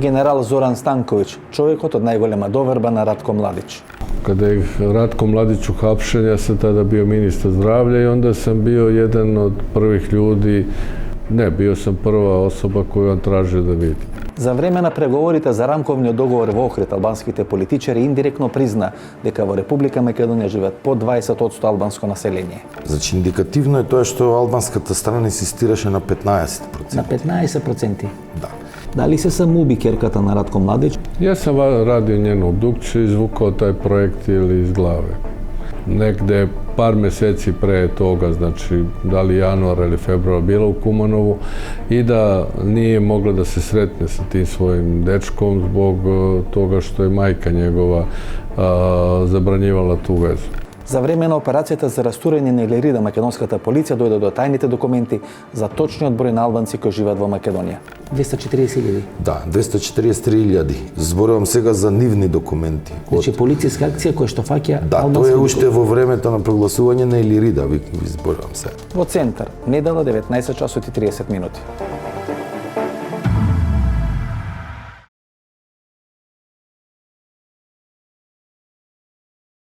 Генерал Зоран Станковиć, човекот од најголема доверба на Ратко Младич. Kada je Ratko Mladić uhapšen, ja sam tada bio ministar zdravlja i onda sam bio jedan od prvih ljudi, bio sam prva osoba koju on tražio da vidi. За време на преговорите за рамковниот договор во Охрид, албанските политичари индиректно призна дека во Република Македонија живеат по 20% албанско население. Значи, индикативно е тоа што албанската страна инсистираше на 15%. На 15%? Да. Дали се самоуби керката на Ратко Младич? Ja sam radio njenu obdukciju i izvukao taj projektil iz glave. Negde par meseci pre toga, znači da li januar ili februar, bila u Kumanovu i da nije mogla da se sretne sa tim svojim dečkom zbog toga što je majka njegova zabranjivala tu vezu. За време на операцијата за растурање на Илирида, македонската полиција дојде до тајните документи за точниот број на албанци кои живеат во Македонија. 240.000. Да, 243.000. Зборувам сега за нивни документи. Значи полициска акција која што фаќа Да, албански. тоа е уште во времето на прогласување на Илирида, ви зборувам сега. Во центар, недела 19 часот и 30 минути.